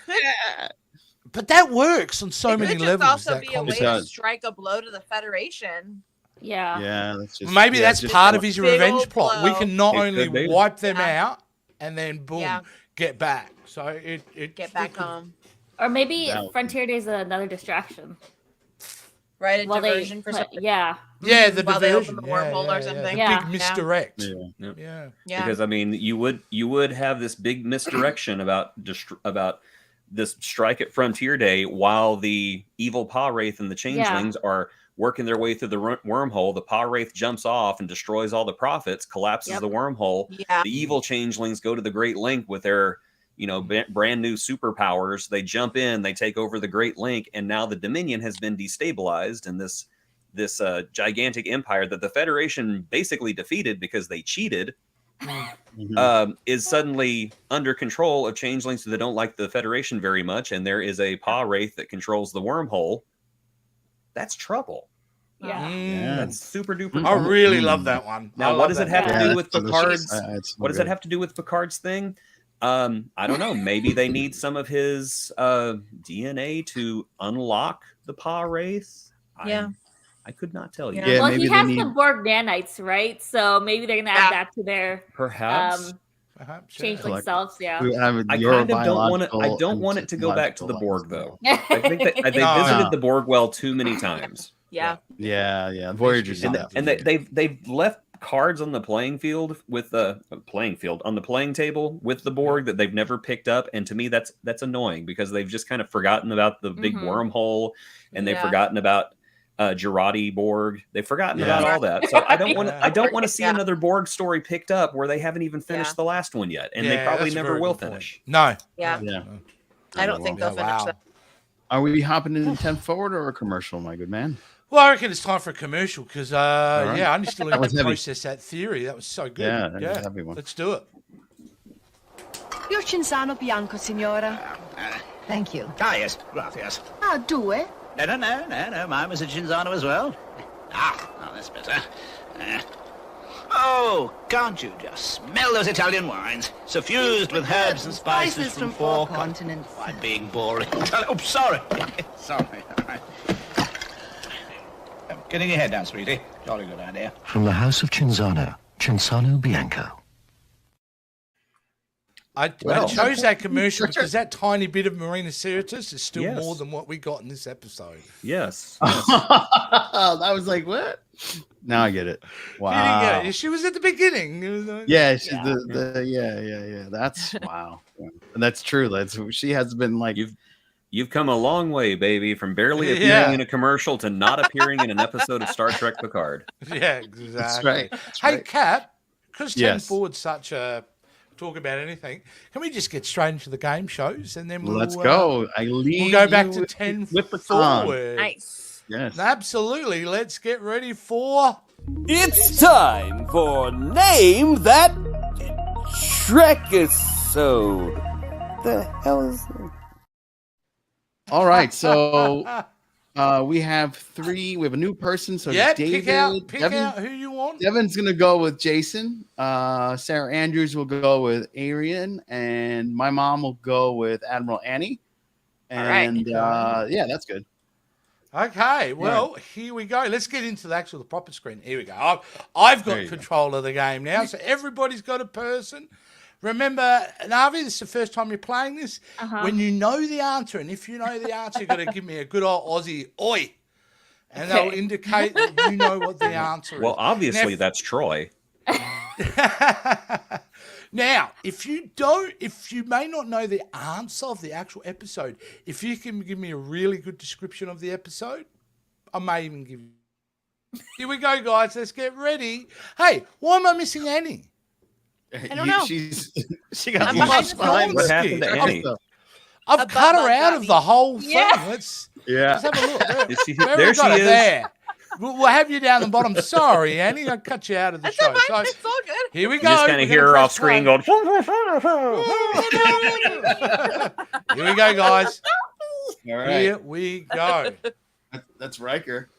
but that works on so It many could just levels. also That be a way It to does. strike a blow to the Federation. Yeah. Yeah, that's just Maybe yeah, that's just- part of his Big revenge old plot. We blow. can not It only could be. wipe them Yeah. out and then boom, Yeah. get back. So it Get back home. Or maybe That would- Frontier Day is another distraction. Right, a While diversion for something. yeah. Yeah, the While they diversion. open the wormhole or something. The Yeah. big misdirect. Yeah. Yeah. Yeah. Because I mean, you would have this big misdirection about this strike at Frontier Day, while the evil paw wraith and the changelings are working their way through the wormhole. The paw wraith jumps off and destroys all the prophets, collapses Yep. the wormhole. Yeah. The evil changelings go to the Great Link with their brand new superpowers. They jump in, they take over the Great Link, and now the Dominion has been destabilized, and this gigantic empire that the Federation basically defeated because they cheated Mhm. is suddenly under control of changelings that don't like the Federation very much, and there is a paw wraith that controls the wormhole. That's trouble. Yeah. Yeah. That's super duper. I trouble. really love that one. I Now, what love does that it have one. to do Yeah, with that's delicious. Picard's? It's so What does that good. have to do with Picard's thing? I don't know. Maybe they need some of his DNA to unlock the paw wraith. Yeah. I could not tell you. Yeah, Well, maybe he they has need- the Borg nanites, right? So maybe they're gonna add that to their Perhaps. Perhaps, yeah. changeling Collect- selves. Yeah. We have I your kind of don't want it. I biological don't want and it to go back to the technological Borg, lines. though. I think that they No, visited no. the Borg well too many times. Yeah. Yeah. Voyager's And, not and they've left cards on the playing field with the on the playing table with the Borg that they've never picked up, and to me that's annoying, because they've just kind of forgotten about the big Mhm. wormhole, and they've Yeah. forgotten about Girardi Borg. They've forgotten Yeah. about all that. So I don't want Yeah. I don't want to see Yeah. another Borg story picked up where they haven't even finished Yeah. the last one yet, and Yeah, they probably that's a never very will good point. finish. No. Yeah. Yeah. I don't think they'll finish wow. that. Are we hopping into 10 forward or a commercial, my good man? Well, I reckon it's time for a commercial because, right. yeah, I still That need was to heavy. process that theory. That was so good. Yeah, that was a heavy one. Let's do it. Io Cinzano bianco, signora. Thank you. Ah, yes, gracias. Ah, due? No. Mine was a Cinzano as well. Oh, that's better. Oh, can't you just smell those Italian wines? Suffused with herbs and spices from 4 continents. I'm being boring. Oh, sorry. Sorry. All right. Getting your head down, sweetie. Jolly good idea. From the House of Cinzano Bianco. I chose that commercial because that tiny bit of Marina Sirtis is still more than what we got in this episode. Yes. I was like, what? Now I get it. Wow. You didn't get it. She was at the beginning. Yeah, she's yeah. That's wow. Yeah. And that's true. She has been like You've come a long way, baby, from barely appearing in a commercial to not appearing in an episode of Star Trek Picard. Yeah, exactly. That's right. Hey, Kat, because 10 Forward's such a talk about anything, can we just get straight into the game shows and then let's go. We'll go back to 10 Forward. Nice. Yes. Absolutely. Let's get ready for... It's time for Name That Trekisode. The hell is it? All right, so we have 3. We have a new person. So David, pick out who you want. Devin's gonna go with Jason. Sarah Andrews will go with Arian, and my mom will go with Admiral Annie. And that's good. Okay, well, here we go. Let's get into the proper screen. Here we go. I've got control of the game now, so everybody's got a person. Remember, Navi, this is the first time you're playing this. When you know the answer, and if you know the answer, you've got to give me a good old Aussie oi. And that will indicate that you know what the answer is. Well, obviously, that's Troy. Now, if you may not know the answer of the actual episode, if you can give me a really good description of the episode, I may even give you. Here we go, guys. Let's get ready. Hey, why am I missing Annie? I don't know. She got lost behind. What happened to Annie? I've cut her out of the whole thing. Let's have a look. There she is. There. We'll have you down the bottom. Sorry, Annie. I cut you out of the show. It's all good. Here we You go. just kind of hear her off screen going. Here we go, guys. All right. Here we go. That's Riker.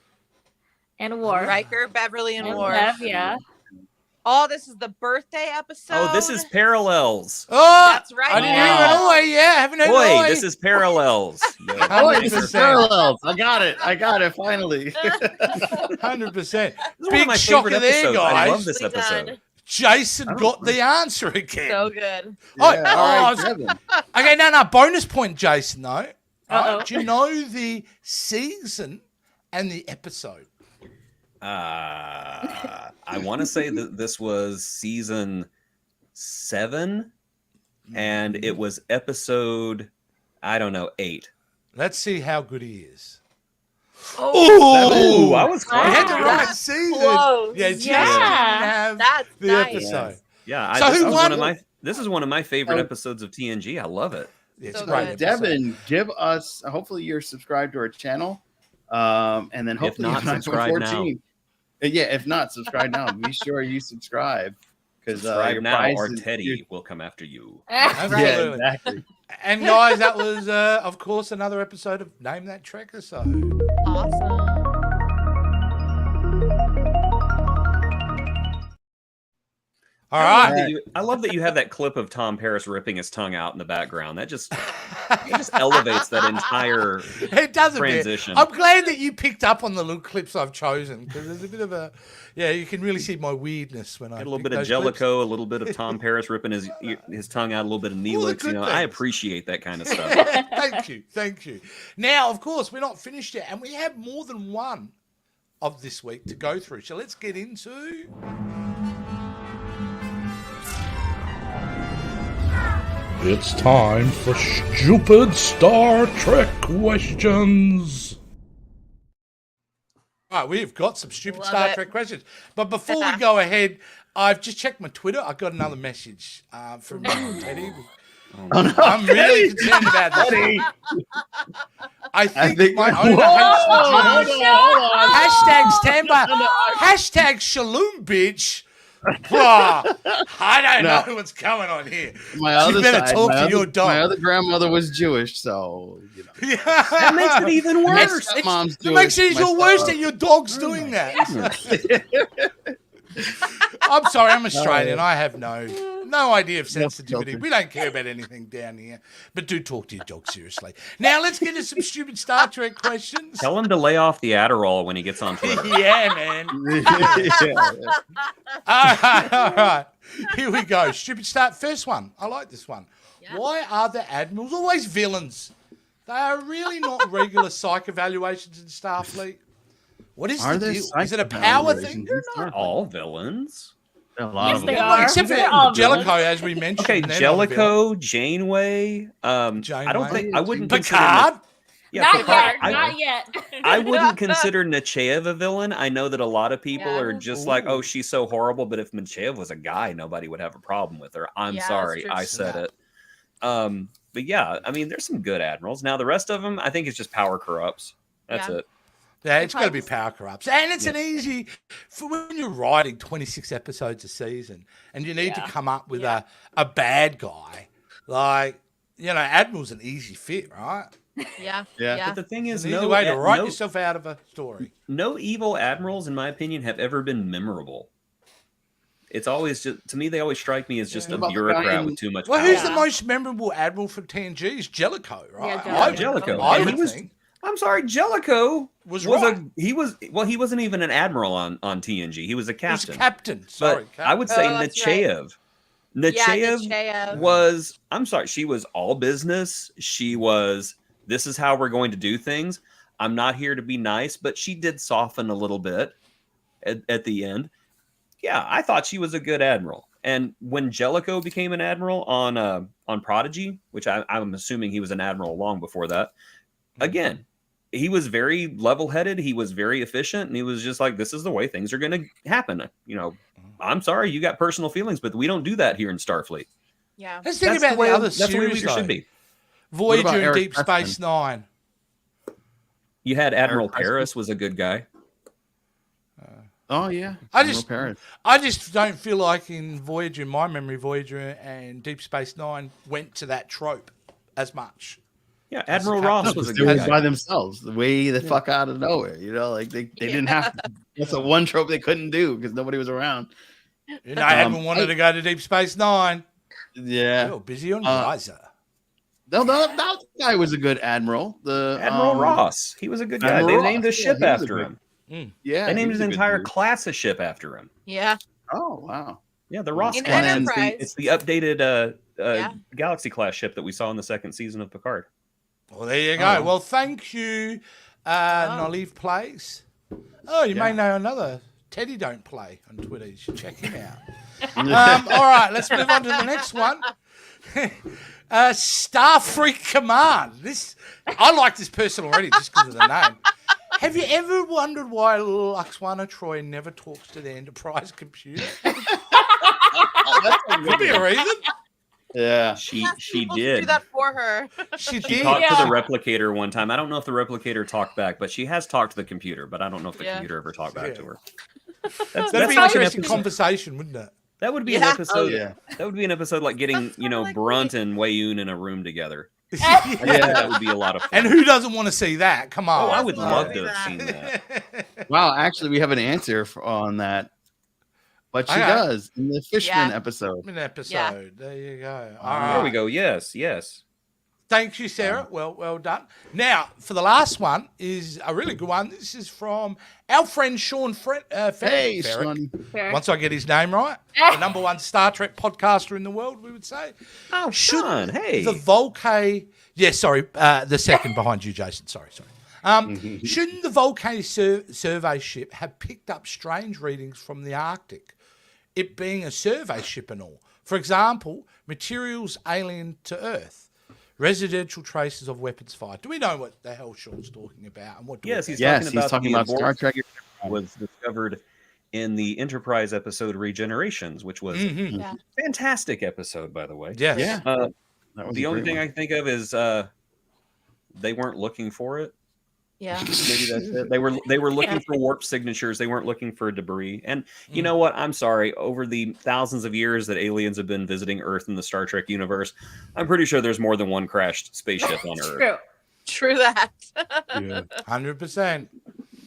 And War. Riker, Beverly, and And Worf. Bev, yeah. Oh, this is the birthday episode. Oh, this is Parallels. Oh, That's right. I didn't hear an oi. Yeah, haven't heard an oi. Boy, this is Parallels. Oh, this is Parallels. I got it. Finally. 100%. This is one of Big my shocker favorite there, episodes. guys. I love this Nicely episode. done. Jason got the answer again. So good. Oh, Yeah, all right, Devin. okay, no. Bonus point, Jason, though. Uh-oh. Right, do you know the season and the episode? I want to say that this was season 7, and it was episode, I don't know, 8. Let's see how good he is. Oh, I was He close. had the right That's season. close. Yeah, Jason Yeah. didn't have That's the nice. episode. Yeah, So this who was won? this is one of my favorite episodes of TNG. I love it. Yeah, it's So a great good. episode. Devin, give us. Hopefully, you're subscribed to our channel, and then hopefully not, you're subscribe now. 14. Yeah, if not, subscribe now. Be sure you subscribe because Subscribe now, prize or is- Teddy will come after you. Yeah, Absolutely. exactly. And guys, that was, of course, another episode of Name That Trekisode. Awesome. All right. I love that you have that clip of Tom Paris ripping his tongue out in the background. It just elevates that entire It does a transition. bit. I'm glad that you picked up on the little clips I've chosen because there's a bit of a, you can really see my weirdness when I A little pick bit of those clips. Jellicoe, a little bit of Tom Paris ripping his tongue out, a little bit of All the Neelix. good I things. appreciate that kind of stuff. Thank you. Now, of course, we're not finished yet, and we have more than one of this week to go through. So let's get into. It's time for stupid Star Trek questions. All right, we've got some stupid Love Star it. Trek questions. But before we go ahead, I've just checked my Twitter. I got another message from Teddy. I'm really concerned about this. Teddy. I think think- my owner Whoa, hates the Jews. hold on. Hashtag standby. Hashtag Shalom, bitch. I don't No. know what's going on here. My You other better side, talk my to your other, dog. my other grandmother was Jewish, so you know. That makes it even worse. Mom's It makes it Jewish, even my worse stepmom- that your dog's doing that. I'm sorry, I'm Australian. I have no idea of sensitivity. filter. We don't care about anything down here. But do talk to your dog seriously. Now let's get into some stupid Star Trek questions. Tell him to lay off the Adderall when he gets on Twitter. Yeah, man. All right. Here we go. Stupid start. First one. I like this one. Yeah. Why are the admirals always villains? They are really not regular psych evaluations in Starfleet. What is Are the there deal? psych Is it a power evaluations thing? in They're not Starfleet? all villains. A lot Yes, of they them. are. Except for They're all Jellicoe, villains. as we mentioned. Okay, they're not a villain. Jellicoe, Janeway. I don't Janeway. think I wouldn't Picard. Not Picard. yet. I, Not yet. I wouldn't consider Nechayev a villain. I know that a lot of people Yeah. are just like, "Oh, she's so horrible." But if Nechayev was a guy, nobody would have a problem with her. I'm Yeah, that's sorry, true. I said it. But yeah, I mean, there's some good admirals. Now the rest of them, I think it's just power corrupts. That's Yeah. it. Yeah, it's got to be power corrupts. And it's an easy, for when you're writing 26 episodes a season and you need to come up with a bad guy, like, you know, Admiral's an easy fit, right? Yeah. Yeah. But the thing It's is, an easy way to no, write no, yourself out of a story. no evil admirals, in my opinion, have ever been memorable. It's always just, to me, they always strike me as just What a about the guy bureaucrat in- with too much Well, power. who's the most memorable Admiral from TNG? Is Jellicoe, right? Yeah, Jellicoe. I And would he was- think. I'm sorry, Jellicoe Was was right. he wasn't even an admiral on TNG. He was a He was captain. captain. Sorry, But captain. I would say Oh, that's right. Nechayev. Yeah, Nechayev Nechayev. was, I'm sorry, she was all business. She was, this is how we're going to do things. I'm not here to be nice, but she did soften a little bit at the end. Yeah, I thought she was a good admiral. And when Jellicoe became an admiral on Prodigy, which I'm assuming he was an admiral long before that, again, he was very level-headed. He was very efficient, and he was just like, "This is the way things are going to happen." You know, I'm sorry, you got personal feelings, but we don't do that here in Starfleet. Yeah. Let's think That's about the way, the other that's the way series, leaders should though. be. Voyager about and Eric Deep Space Preston? Nine. You had Admiral Preston? Paris was a good guy. Oh yeah. I Admiral just- Paris. I just don't feel like in Voyager, in my memory, Voyager and Deep Space Nine went to that trope as much. Yeah, Admiral captain. Ross No, was a they good were guy. by themselves, way the fuck out of nowhere. You know, like they didn't have to. That's the one trope they couldn't do because nobody was around. You know, everyone wanted to go to Deep Space Nine. Yeah. You're busy on Uh, Riser. No, that guy was a good admiral. The Admiral Ross. He was a good guy. Admiral They named a Ross, ship yeah, he was a after good- him. Yeah. They he named was his a good entire dude. class of ship after him. Yeah. Oh wow. Yeah, the Ross In class. Enterprise. It's the updated Yeah. Galaxy class ship that we saw in the second season of Picard. Well, there you go. Oh. Well, thank you, Nolive Plays. Oh, you may Yeah. know another. Teddy Don't Play on Twitter. You should check him out. All right, let's move on to the next one. Starfleet Command. I like this person already just because of the name. Have you ever wondered why Luxwana Troy never talks to the Enterprise computer? Could be a reason. Yeah. She People to did. do that for her. She She did. talked to Yeah. the replicator one time. I don't know if the replicator talked back, but she has talked to the computer. But I don't know if the Yeah. computer ever talked back Yeah. to her. That'd be like an an interesting episode- conversation, wouldn't it? That would be an Yeah. episode. Oh, yeah. That would be an episode like getting like Brunt and Wayun in a room together. Yeah. That would be a lot of fun. And who doesn't want to see that? Come on. Oh, I would Love love to to do have seen that. Wow. Actually, we have an answer on that. But she Okay. does in the Fishman Yeah. episode. An episode. There you go. All There we right. go. Yes, yes. Thank you, Sarah. Well done. Now, for the last one is a really good one. This is from our friend Sean Hey, Ferrick. Sean. Fair. Once I get his name right, the number one Star Trek podcaster in the world, we would say. Oh, Sean. Hey. The Volcay. Yeah, sorry. The second behind you, Jason. Sorry. Shouldn't the Volcay survey ship have picked up strange readings from the Arctic? It being a survey ship and all. For example, materials alien to Earth. Residential traces of weapons fired. Do we know what the hell Sean's talking about? And what? Do we Yes, think? Yes, he's talking the about Star abort Trek. was discovered in the Enterprise episode Regenerations, which was Mhm. Yeah. a fantastic episode, by the way. Yes. Yeah. Uh, That was the a only great thing one. I can think of is they weren't looking for it. Yeah. Maybe that's it. They were looking for warp signatures. They weren't looking for debris. And you know what? I'm sorry. Over the thousands of years that aliens have been visiting Earth in the Star Trek universe, I'm pretty sure there's more than one crashed spaceship on Earth. True that. 100%.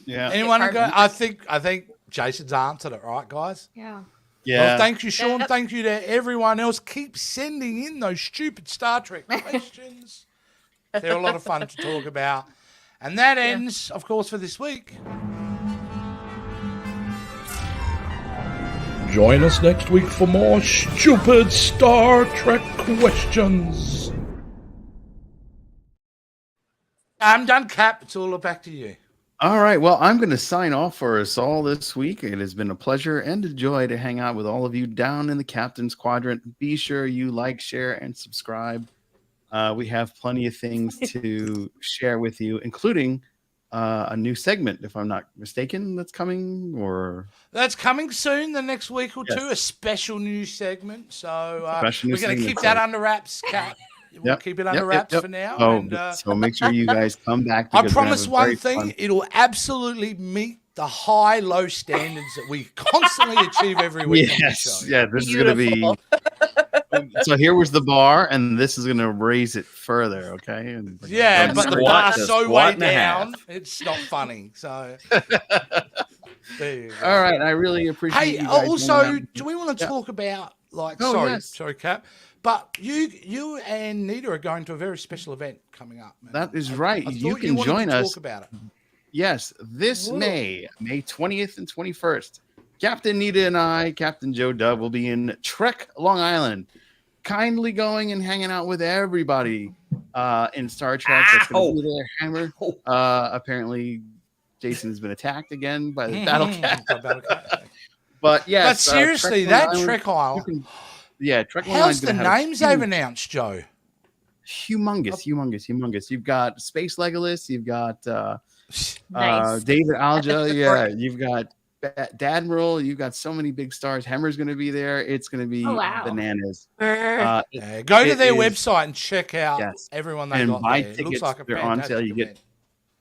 Yeah. Anyone go? I think Jason's answered it, right, guys? Yeah. Yeah. Well, thank you, Sean. Thank you to everyone else. Keep sending in those stupid Star Trek questions. They're a lot of fun to talk about. And that ends, of course, for this week. Join us next week for more stupid Star Trek questions. I'm done, Cap. It's all back to you. All right. Well, I'm going to sign off for us all this week. It has been a pleasure and a joy to hang out with all of you down in the Captain's Quadrant. Be sure you like, share, and subscribe. We have plenty of things to share with you, including a new segment, if I'm not mistaken, that's coming. That's coming soon, the next week or two, a special news segment. So we're going to keep that under wraps, Cap. We'll keep it under wraps for now. So make sure you guys come back. I promise one thing, it'll absolutely meet the high-low standards that we constantly achieve every week on the show. Yeah, this is going to be... So here was the bar, and this is going to raise it further, okay? But the bar's so way down, it's not funny. So... There you go. All right, I really appreciate you guys. Also, do we want to talk about, sorry, Cap, but you and Nita are going to a very special event coming up. Man. That is right. You can join us. Talk about it. Yes, this May 20th and 21st. Captain Nita and I, Captain Joe Dub, will be in Trek, Long Island, kindly going and hanging out with everybody in Star Trek. That's going to be there. Hammer. Apparently, Jason has been attacked again by the battle cat. But yes, but seriously, Trek Island, Trek Long How's the names they've announced, Joe? Humongous. You've got Space Legolas. You've got Nice. David Alja. Yeah, you've got Dadmiral. You've got so many big stars. Hemmer's going to be there. It's going to be bananas. Go to their website and check out everyone they got buy there. tickets. It looks like a they're on sale. You event. get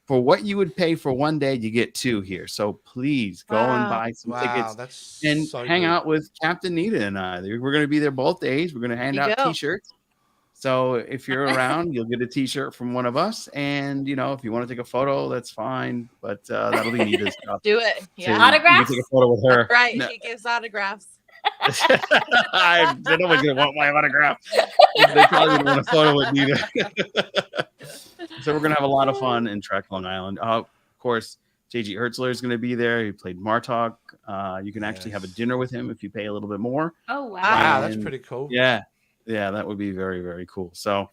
for what you would pay for one day, you get two here. So please go and buy some tickets and hang out with Captain Nita and I. We're going to be there both days. We're going to hand out T-shirts. So if you're around, you'll get a T-shirt from one of us. And, if you want to take a photo, that's fine. But that'll be Nita's stuff. Do it. Yeah. Autographs? You can take a photo with her. Right. No. He gives autographs. They're always going to want my autograph. They probably don't want a photo with Nita. So we're going to have a lot of fun in Trek Long Island. Of course, J.G. Hertzler is going to be there. He played Martok. You can actually have a dinner with him if you pay a little bit more. Oh, wow. Wow, that's pretty cool. Yeah, that would be very, very cool. So,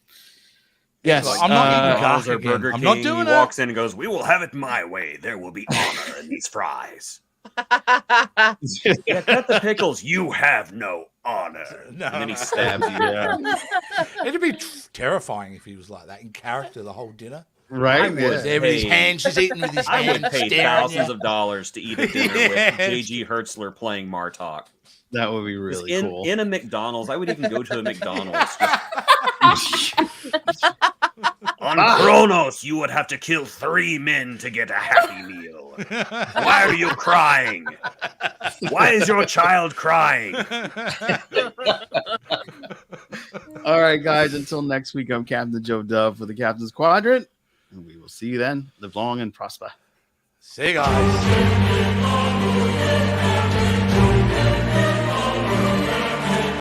yes. I'm not eating Burger King. I'm not doing he walks in and goes, "We will have it my way. There will be honor in these fries." Cut the pickles. You have no honor. No. And then he stabs you. It'd be terrifying if he was like that in character the whole dinner. Right? There with his hands, just eating with his hands. I would pay thousands of dollars to eat a dinner with J.G. Hertzler playing Martok. That would be really cool. In a McDonald's, I would even go to a McDonald's. On Kronos, you would have to kill 3 men to get a happy meal. Why are you crying? Why is your child crying? All right, guys. Until next week, I'm Captain Joe Dove for the Captain's Quadrant. And we will see you then. Live long and prosper. See you guys.